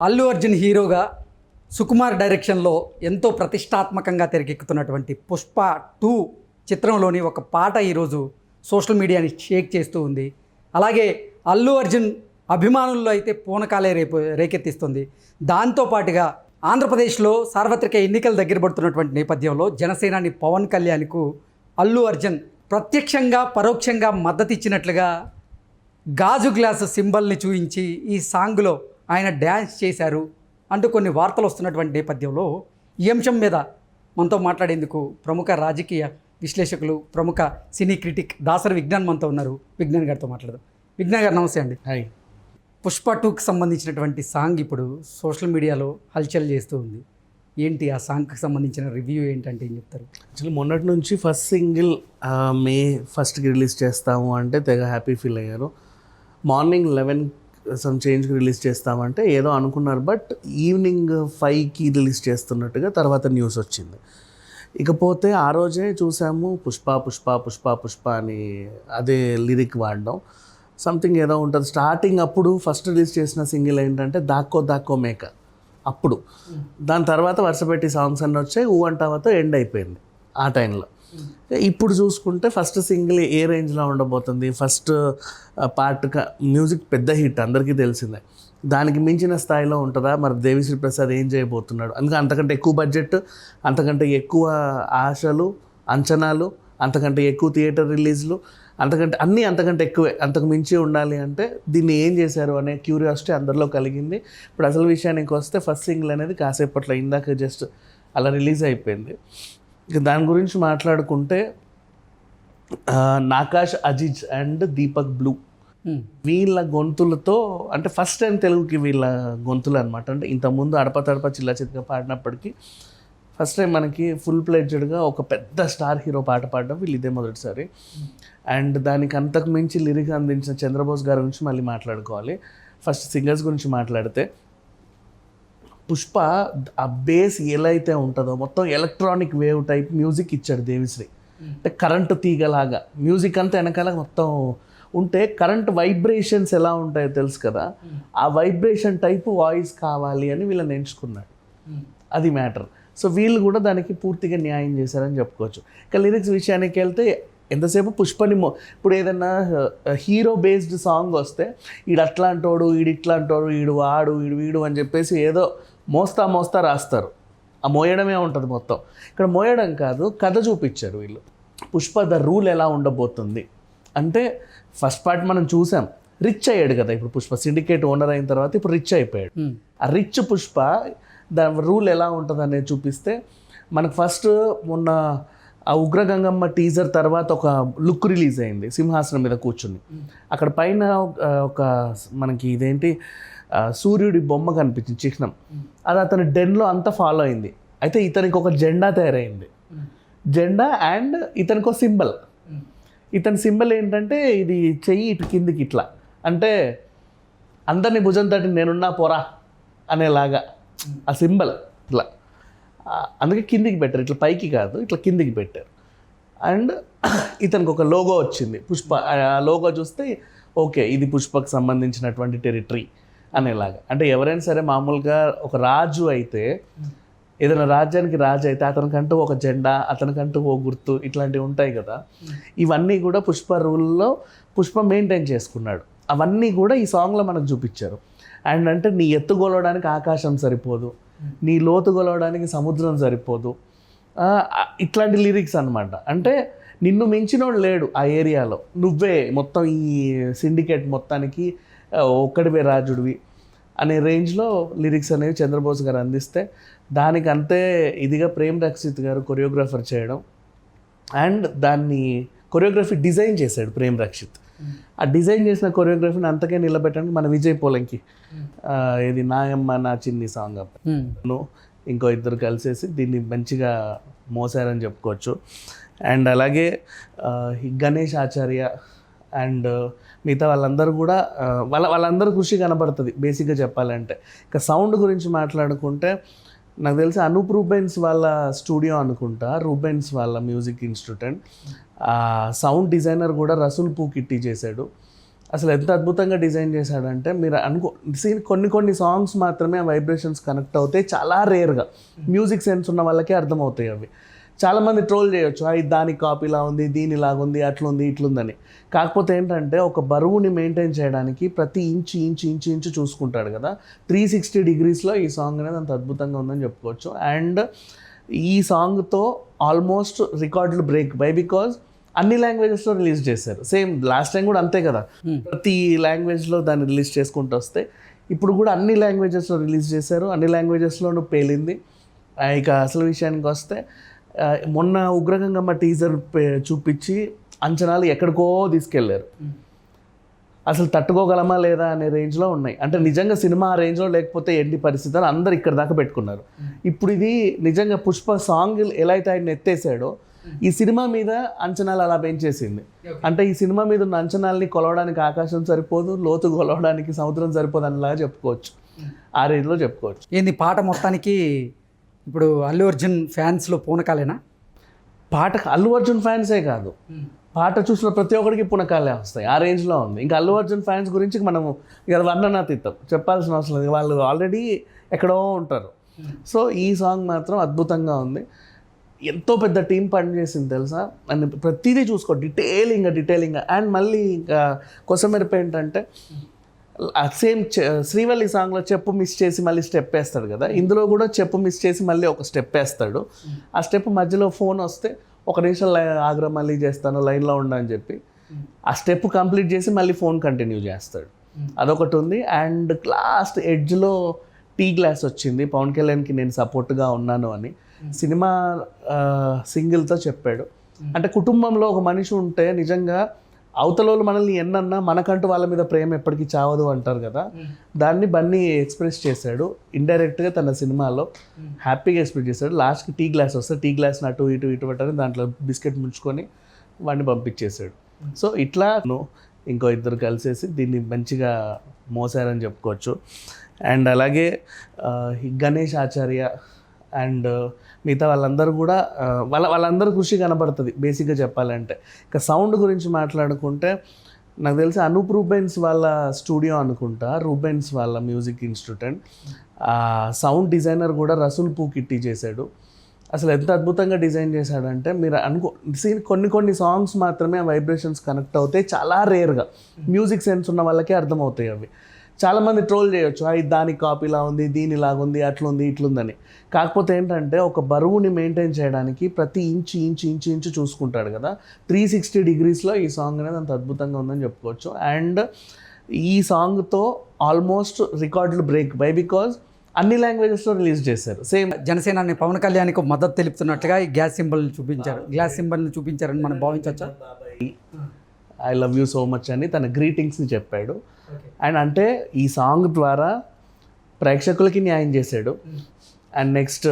అల్లు అర్జున్ హీరోగా సుకుమార్ డైరెక్షన్లో ఎంతో ప్రతిష్టాత్మకంగా తెరకెక్కుతున్నటువంటి పుష్ప 2 చిత్రంలోని ఒక పాట ఈరోజు సోషల్ మీడియాని షేక్ చేస్తూ ఉంది. అలాగే అల్లు అర్జున్ అభిమానుల్లో అయితే పూనకాలే రేకెత్తిస్తుంది. దాంతోపాటుగా ఆంధ్రప్రదేశ్లో సార్వత్రిక ఎన్నికలు దగ్గర పడుతున్నటువంటి నేపథ్యంలో జనసేనాని పవన్ కళ్యాణ్కు అల్లు అర్జున్ ప్రత్యక్షంగా పరోక్షంగా మద్దతు ఇచ్చినట్లుగా గాజు గ్లాసు సింబల్ని చూపించి ఈ సాంగ్లో ఆయన డ్యాన్స్ చేశారు అంటూ కొన్ని వార్తలు వస్తున్నటువంటి నేపథ్యంలో ఈ అంశం మీద మనతో మాట్లాడేందుకు ప్రముఖ రాజకీయ విశ్లేషకులు, ప్రముఖ సినీ క్రిటిక్ దాసరి విజ్ఞాన్ మనతో ఉన్నారు. విజ్ఞాన్ గారితో మాట్లాడదాం. విజ్ఞాన్ గారు నమస్తే అండి. హాయ్. పుష్ప 2కి సంబంధించినటువంటి సాంగ్ ఇప్పుడు సోషల్ మీడియాలో హల్చల్ చేస్తూ ఉంది. ఏంటి ఆ సాంగ్కి సంబంధించిన రివ్యూ ఏంటంటే ఏం చెప్తారు? యాక్చువల్లీ మొన్నటి నుంచి ఫస్ట్ సింగిల్ మే 1కి రిలీజ్ చేస్తాము అంటే తెగ హ్యాపీ ఫీల్ అయ్యారు. మార్నింగ్ 11 సమ్ చేంజ్కి రిలీజ్ చేస్తామంటే ఏదో అనుకున్నారు, బట్ ఈవినింగ్ 5కి రిలీజ్ చేస్తున్నట్టుగా తర్వాత న్యూస్ వచ్చింది. ఇకపోతే ఆ రోజే చూసాము పుష్ప పుష్ప పుష్ప పుష్ప అని అదే లిరిక్ వాడడం. సంథింగ్ ఏదో ఉంటుంది స్టార్టింగ్. అప్పుడు ఫస్ట్ రిలీజ్ చేసిన సింగిల్ ఏంటంటే దాక్కో దాక్కో మేక. అప్పుడు దాని తర్వాత వరుసపెట్టి సాంగ్స్ అన్నీ వచ్చాయి. ఊ అంటావతో ఎండ్ అయిపోయింది ఆ టైంలో. ఇప్పుడు చూసుకుంటే ఫస్ట్ సింగిల్ ఏ రేంజ్లో ఉండబోతుంది, ఫస్ట్ పార్ట్ మ్యూజిక్ పెద్ద హిట్ అందరికీ తెలిసిందే. దానికి మించిన స్థాయిలో ఉంటుందా? మరి దేవిశ్రీ ప్రసాద్ ఏం చేయబోతున్నాడు? అందుకే అంతకంటే ఎక్కువ బడ్జెట్, అంతకంటే ఎక్కువ ఆశలు, అంచనాలు, అంతకంటే ఎక్కువ థియేటర్ రిలీజ్లు, అంతకంటే ఎక్కువే, అంతకు మించి ఉండాలి. అంటే దీన్ని ఏం చేశారు అనే క్యూరియాసిటీ అందరిలో కలిగింది. ఇప్పుడు అసలు విషయానికి వస్తే ఫస్ట్ సింగిల్ అనేది కాసేపట్లో ఇందాక జస్ట్ అలా రిలీజ్ అయిపోయింది. ఇక దాని గురించి మాట్లాడుకుంటే నాకాష్ అజీజ్ అండ్ దీపక్ బ్లూ వీళ్ళ గొంతులతో, అంటే ఫస్ట్ టైం తెలుగుకి వీళ్ళ గొంతులు అనమాట. అంటే ఇంతకుముందు అడప తడప చిల్ల చితక పాడినప్పటికీ ఫస్ట్ టైం మనకి ఫుల్ ప్లెడ్జ్డ్గా ఒక పెద్ద స్టార్ హీరో పాట పాడడం వీళ్ళు ఇదే మొదటిసారి. అండ్ దానికి అంతకు మించి లిరిక్ అందించిన చంద్రబోస్ గారి గురించి మళ్ళీ మాట్లాడుకోవాలి. ఫస్ట్ సింగర్స్ గురించి మాట్లాడితే పుష్ప ఆ బేస్ ఎలా అయితే ఉంటుందో మొత్తం ఎలక్ట్రానిక్ వేవ్ టైప్ మ్యూజిక్ ఇచ్చాడు దేవిశ్రీ. అంటే కరెంటు తీగలాగా మ్యూజిక్ అంతా వెనకాల మొత్తం ఉంటే కరెంట్ వైబ్రేషన్స్ ఎలా ఉంటాయో తెలుసు కదా, ఆ వైబ్రేషన్ టైప్ వాయిస్ కావాలి అని వీళ్ళని ఎంచుకున్నాడు. అది మ్యాటర్. సో వీళ్ళు కూడా దానికి పూర్తిగా న్యాయం చేశారని చెప్పుకోవచ్చు. ఇక లిరిక్స్ విషయానికి వెళ్తే ఎంతసేపు పుష్పని ఇప్పుడు ఏదన్నా హీరో బేస్డ్ సాంగ్ వస్తే ఈడు అట్లా అంటాడు, ఈడు ఇట్లా అంటాడు, ఈడు వాడు, ఈడు వీడు అని చెప్పేసి ఏదో మోస్తా రాస్తారు. ఆ మోయడమే ఉంటుంది మొత్తం. ఇక్కడ మోయడం కాదు, కథ చూపించారు వీళ్ళు. పుష్ప ద రూల్ ఎలా ఉండబోతుంది అంటే ఫస్ట్ పార్ట్ మనం చూసాం, రిచ్ అయ్యాడు కదా. ఇప్పుడు పుష్ప సిండికేట్ ఓనర్ అయిన తర్వాత ఇప్పుడు రిచ్ అయిపోయాడు. ఆ రిచ్ పుష్ప దాని రూల్ ఎలా ఉంటుంది అనేది చూపిస్తే మనకు ఫస్ట్ మొన్న ఆ ఉగ్రగంగమ్మ టీజర్ తర్వాత ఒక లుక్ రిలీజ్ అయింది సింహాసనం మీద కూర్చుని. అక్కడ పైన ఒక మనకి ఇదేంటి సూర్యుడి బొమ్మ కనిపించింది, చిహ్నం. అది అతని డెన్లో అంతా ఫాలో అయింది. అయితే ఇతనికి ఒక జెండా తయారైంది. జెండా అండ్ ఇతనికి ఒక సింబల్. ఇతని సింబల్ ఏంటంటే ఇది చెయ్యి ఇటు కిందికి ఇట్లా, అంటే అందరినీ భుజం తట్టి నేనున్నా పోరా అనేలాగా ఆ సింబల్ ఇట్లా. అందుకే కిందికి పెట్టారు, ఇట్లా పైకి కాదు, ఇట్లా కిందికి పెట్టారు. అండ్ ఇతనికి ఒక లోగో వచ్చింది పుష్ప. ఆ లోగో చూస్తే ఓకే ఇది పుష్పకు సంబంధించినటువంటి టెరిటరీ అనేలాగా. అంటే ఎవరైనా సరే మామూలుగా ఒక రాజు అయితే, ఏదైనా రాజ్యానికి రాజు అయితే అతనికంటూ ఒక జెండా, అతనికంటూ ఓ గుర్తు, ఇట్లాంటివి ఉంటాయి కదా. ఇవన్నీ కూడా పుష్ప రూల్లో పుష్ప మెయింటైన్ చేసుకున్నాడు. అవన్నీ కూడా ఈ సాంగ్లో మనకు చూపించారు. అండ్ అంటే నీ ఎత్తు గొలవడానికి ఆకాశం సరిపోదు, నీ లోతు గొలవడానికి సముద్రం సరిపోదు, ఇట్లాంటి లిరిక్స్ అనమాట. అంటే నిన్ను మించినోడు లేడు ఆ ఏరియాలో, నువ్వే మొత్తం ఈ సిండికేట్ మొత్తానికి ఒక్కడివే రాజుడివి అనే రేంజ్లో లిరిక్స్ అనేవి చంద్రబోస్ గారు అందిస్తే, దానికి అంతే ఇదిగా ప్రేమ్ రక్షిత్ గారు కొరియోగ్రాఫర్ చేయడం. అండ్ దాన్ని కొరియోగ్రఫీ డిజైన్ చేశాడు ప్రేమ్ రక్షిత్. ఆ డిజైన్ చేసిన కొరియోగ్రఫీని అంతకే నిలబెట్టడానికి మన విజయ్ పోలంకి ఇది నాయమ్మ నా చిన్ని సాంగ్ ఇంకో ఇద్దరు కలిసేసి దీన్ని మంచిగా మోసారని చెప్పుకోవచ్చు. అండ్ అలాగే గణేష్ ఆచార్య అండ్ మిగతా వాళ్ళందరూ కూడా వాళ్ళందరూ కృషి కనబడుతుంది బేసిక్గా చెప్పాలంటే. ఇక సౌండ్ గురించి మాట్లాడుకుంటే నాకు తెలిసి అనూప్ రూబెన్స్ వాళ్ళ స్టూడియో అనుకుంటా, రూబెన్స్ వాళ్ళ మ్యూజిక్ ఇన్స్టిట్యూట్. సౌండ్ డిజైనర్ కూడా రసూల్ పూకిట్టి చేశాడు. అసలు ఎంత అద్భుతంగా డిజైన్ చేశాడంటే మీరు కొన్ని సాంగ్స్ మాత్రమే ఆ వైబ్రేషన్స్ కనెక్ట్ అవుతాయి, చాలా రేర్గా మ్యూజిక్ సెన్స్ ఉన్న వాళ్ళకే అర్థమవుతాయి అవి. చాలామంది ట్రోల్ చేయొచ్చు, ఇది దానికి కాపీలా ఉంది, దీనిలాగా ఉంది, అట్లుంది ఇట్లుందని. కాకపోతే ఏంటంటే ఒక బరువుని మెయింటైన్ చేయడానికి ప్రతి ఇంచు చూసుకుంటాడు కదా. 360 degreesలో ఈ సాంగ్ అనేది అంత అద్భుతంగా ఉందని చెప్పుకోవచ్చు. అండ్ ఈ సాంగ్తో ఆల్మోస్ట్ రికార్డులు బ్రేక్ బికాజ్ అన్ని లాంగ్వేజెస్లో రిలీజ్ చేశారు. సేమ్ లాస్ట్ టైం కూడా అంతే కదా, ప్రతి లాంగ్వేజ్లో దాన్ని రిలీజ్ చేసుకుంటూ వస్తే ఇప్పుడు కూడా అన్ని లాంగ్వేజెస్లో రిలీజ్ చేశారు, అన్ని లాంగ్వేజెస్లోనూ పేలింది. ఇక అసలు విషయానికి వస్తే మొన్న ఉగ్రగంగమ్మ టీజర్ చూపించి అంచనాలు ఎక్కడికో తీసుకెళ్లారు. అసలు తట్టుకోగలమా లేదా అనే రేంజ్లో ఉన్నాయి. అంటే నిజంగా సినిమా ఆ రేంజ్లో లేకపోతే ఏంటి పరిస్థితి అని అందరు ఇక్కడ దాకా పెట్టుకున్నారు. ఇప్పుడు ఇది నిజంగా పుష్ప సాంగ్ ఎలా అయితే ఆయన ఎత్తేసాడో ఈ సినిమా మీద అంచనాలు అలా పెంచేసింది. అంటే ఈ సినిమా మీద ఉన్న అంచనాల్ని కొలవడానికి ఆకాశం సరిపోదు, లోతు కొలవడానికి సముద్రం సరిపోదు అనేలాగా చెప్పుకోవచ్చు, ఆ రేంజ్లో చెప్పుకోవచ్చు. ఏంది పాట మొత్తానికి ఇప్పుడు అల్లు అర్జున్ ఫ్యాన్స్లో పూనకాలేనా? పాటకు అల్లు అర్జున్ ఫ్యాన్సే కాదు, పాట చూసిన ప్రతి ఒక్కరికి పునకాలే వస్తాయి, ఆ రేంజ్లో ఉంది. ఇంకా అల్లు అర్జున్ ఫ్యాన్స్ గురించి మనము ఇక వర్ణనాతీతం, చెప్పాల్సిన అవసరం లేదు, వాళ్ళు ఆల్రెడీ ఎక్కడో ఉంటారు. సో ఈ సాంగ్ మాత్రం అద్భుతంగా ఉంది. ఎంతో పెద్ద టీం పనిచేసింది తెలుసా, అండ్ ప్రతిదీ చూసుకో డీటెయిలింగ్గా. అండ్ మళ్ళీ ఇంకా కొసమెరుపు ఏంటంటే సేమ్ శ్రీవల్లి సాంగ్లో చెప్పు మిస్ చేసి మళ్ళీ స్టెప్ వేస్తాడు కదా, ఇందులో కూడా చెప్పు మిస్ చేసి మళ్ళీ ఒక స్టెప్ వేస్తాడు. ఆ స్టెప్ మధ్యలో ఫోన్ వస్తే ఒక నిమిషం ఆగ్రా మళ్ళీ చేస్తాను లైన్లో ఉండని చెప్పి ఆ స్టెప్ కంప్లీట్ చేసి మళ్ళీ ఫోన్ కంటిన్యూ చేస్తాడు, అదొకటి ఉంది. అండ్ లాస్ట్ ఎడ్జ్లో టీ గ్లాస్ వచ్చింది, పవన్ కళ్యాణ్కి నేను సపోర్ట్గా ఉన్నాను అని సినిమా సింగిల్తో చెప్పాడు. అంటే కుటుంబంలో ఒక మనిషి ఉంటే నిజంగా అవతలోళ్ళు మనల్ని ఎన్నన్నా మనకంటూ వాళ్ళ మీద ప్రేమ ఎప్పటికీ చావదు అంటారు కదా, దాన్ని బన్నీ ఎక్స్ప్రెస్ చేశాడు ఇండైరెక్ట్గా తన సినిమాలో, హ్యాపీగా ఎక్స్ప్రెస్ చేశాడు. లాస్ట్కి టీ గ్లాస్ వస్తే టీ గ్లాస్ని అటు ఇటు పెట్టని దాంట్లో బిస్కెట్ ముంచుకొని వాడిని పంపించేశాడు. సో ఇట్లా ఇంకో ఇద్దరు కలిసేసి దీన్ని మంచిగా మోసారని చెప్పుకోవచ్చు. అండ్ అలాగే గణేష్ ఆచార్య అండ్ మిగతా వాళ్ళందరూ కూడా వాళ్ళందరూ కృషి కనబడుతుంది బేసిక్గా చెప్పాలంటే. ఇక సౌండ్ గురించి మాట్లాడుకుంటే నాకు తెలిసి అనూప్ రూబెన్స్ వాళ్ళ స్టూడియో అనుకుంటా, రూబెన్స్ వాళ్ళ మ్యూజిక్ ఇన్స్టిట్యూట్, సౌండ్ డిజైనర్ కూడా రసూల్ పూకిట్టి చేశాడు. అసలు ఎంత అద్భుతంగా డిజైన్ చేశాడంటే మీరు కొన్ని సాంగ్స్ మాత్రమే ఆ వైబ్రేషన్స్ కనెక్ట్ అవుతాయి, చాలా రేర్గా మ్యూజిక్ సెన్స్ ఉన్న వాళ్ళకే అర్థమవుతాయి అవి. చాలామంది ట్రోల్ చేయొచ్చు, ఇది దానికి కాపీలా ఉంది, దీనిలాగా ఉంది, అట్లుంది ఇట్లుందని. కాకపోతే ఏంటంటే ఒక బరువుని మెయింటైన్ చేయడానికి ప్రతి ఇంచు చూసుకుంటాడు కదా. 360 degreesలో ఈ సాంగ్ అనేది అంత అద్భుతంగా ఉందని చెప్పుకోవచ్చు. అండ్ ఈ సాంగ్తో ఆల్మోస్ట్ రికార్డులు బ్రేక్ బికాజ్ అన్ని లాంగ్వేజెస్లో రిలీజ్ చేశారు. సేమ్ జనసేనాని పవన్ కళ్యాణ్కి మద్దతు తెలుపుతున్నట్టుగా ఈ గ్యాస్ సింబల్ని చూపించారని మనం భావించవచ్చా? I love you so much అని తన గ్రీటింగ్స్ని చెప్పాడు. అండ్ అంటే ఈ సాంగ్ ద్వారా ప్రేక్షకులకి న్యాయం చేశాడు. And next